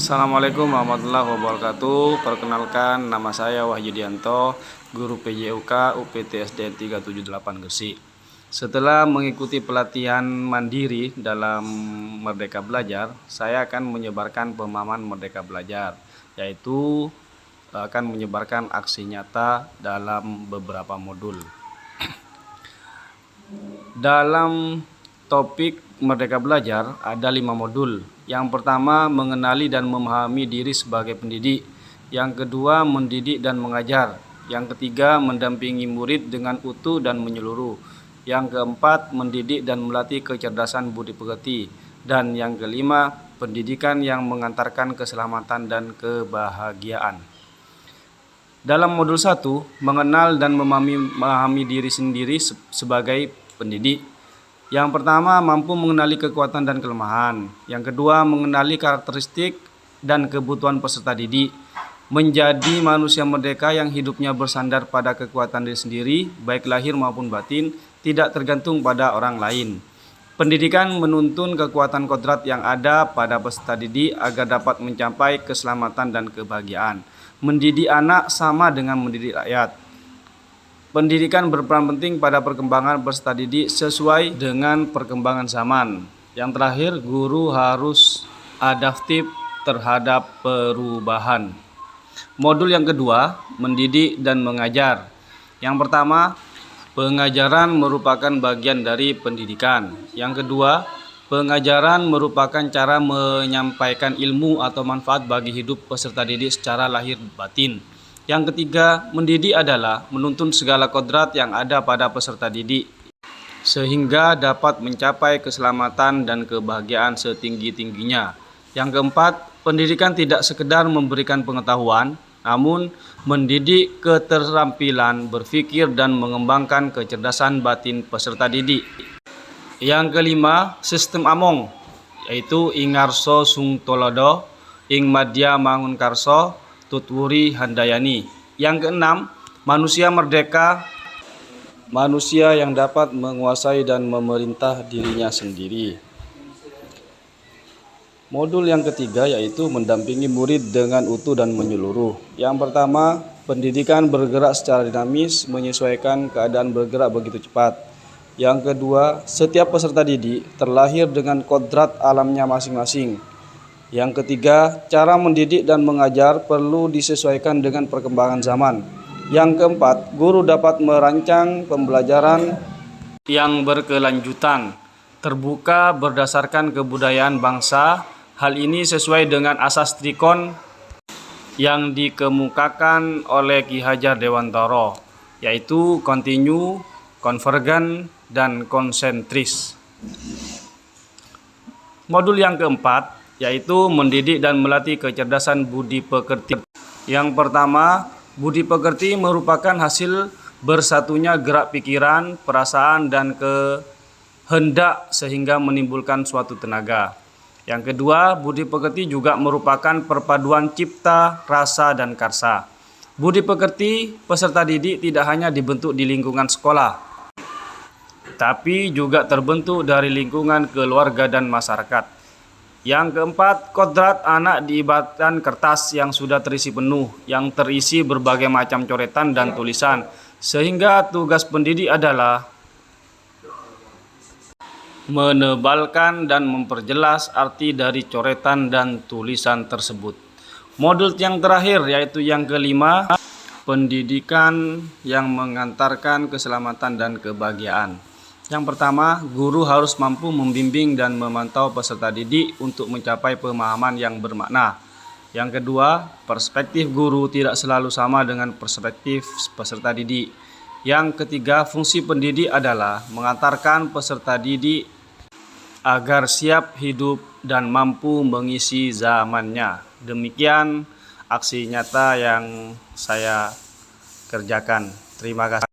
Assalamualaikum warahmatullahi wabarakatuh. Perkenalkan, nama saya Wahyudianto, guru PJUK UPT SD 378 Gresik. Setelah mengikuti pelatihan mandiri dalam Merdeka Belajar, saya akan menyebarkan pemahaman Merdeka Belajar, yaitu akan menyebarkan aksi nyata dalam beberapa modul. Dalam topik Merdeka Belajar ada 5 modul. Yang pertama, mengenali dan memahami diri sebagai pendidik. Yang kedua, mendidik dan mengajar. Yang ketiga, mendampingi murid dengan utuh dan menyeluruh. Yang keempat, mendidik dan melatih kecerdasan budi pekerti. Dan yang kelima, pendidikan yang mengantarkan keselamatan dan kebahagiaan. Dalam modul 1, mengenal dan memahami diri sendiri sebagai pendidik. Yang pertama, mampu mengenali kekuatan dan kelemahan. Yang kedua, mengenali karakteristik dan kebutuhan peserta didik. Menjadi manusia merdeka yang hidupnya bersandar pada kekuatan diri sendiri, baik lahir maupun batin, tidak tergantung pada orang lain. Pendidikan menuntun kekuatan kodrat yang ada pada peserta didik agar dapat mencapai keselamatan dan kebahagiaan. Mendidik anak sama dengan mendidik rakyat. Pendidikan berperan penting pada perkembangan peserta didik sesuai dengan perkembangan zaman. Yang terakhir, guru harus adaptif terhadap perubahan. Modul yang kedua, mendidik dan mengajar. Yang pertama, pengajaran merupakan bagian dari pendidikan. Yang kedua, pengajaran merupakan cara menyampaikan ilmu atau manfaat bagi hidup peserta didik secara lahir batin. Yang ketiga, mendidik adalah menuntun segala kodrat yang ada pada peserta didik sehingga dapat mencapai keselamatan dan kebahagiaan setinggi-tingginya. Yang keempat, pendidikan tidak sekedar memberikan pengetahuan, namun mendidik keterampilan berpikir dan mengembangkan kecerdasan batin peserta didik. Yang kelima, sistem Among, yaitu Ingarso Sung Tolodo, Ing Madya Mangun Karso, Tutwuri Handayani. Yang keenam, manusia merdeka, manusia yang dapat menguasai dan memerintah dirinya sendiri. Modul yang ketiga yaitu mendampingi murid dengan utuh dan menyeluruh. Yang pertama, pendidikan bergerak secara dinamis, menyesuaikan keadaan bergerak begitu cepat. Yang kedua, setiap peserta didik terlahir dengan kodrat alamnya masing-masing. Yang ketiga, cara mendidik dan mengajar perlu disesuaikan dengan perkembangan zaman. Yang keempat, guru dapat merancang pembelajaran yang berkelanjutan, terbuka berdasarkan kebudayaan bangsa. Hal ini sesuai dengan asas Trikon yang dikemukakan oleh Ki Hajar Dewantara, yaitu kontinu, konvergen, dan konsentris. Modul yang keempat yaitu mendidik dan melatih kecerdasan budi pekerti. Yang pertama, budi pekerti merupakan hasil bersatunya gerak pikiran, perasaan, dan kehendak sehingga menimbulkan suatu tenaga. Yang kedua, budi pekerti juga merupakan perpaduan cipta, rasa, dan karsa. Budi pekerti peserta didik tidak hanya dibentuk di lingkungan sekolah, tapi juga terbentuk dari lingkungan keluarga dan masyarakat. Yang keempat, kodrat anak diibaratkan kertas yang sudah terisi penuh, yang terisi berbagai macam coretan dan tulisan, sehingga tugas pendidik adalah menebalkan dan memperjelas arti dari coretan dan tulisan tersebut. Modul yang terakhir yaitu yang kelima, pendidikan yang mengantarkan keselamatan dan kebahagiaan. Yang pertama, guru harus mampu membimbing dan memantau peserta didik untuk mencapai pemahaman yang bermakna. Yang kedua, perspektif guru tidak selalu sama dengan perspektif peserta didik. Yang ketiga, fungsi pendidik adalah mengantarkan peserta didik agar siap hidup dan mampu mengisi zamannya. Demikian aksi nyata yang saya kerjakan. Terima kasih.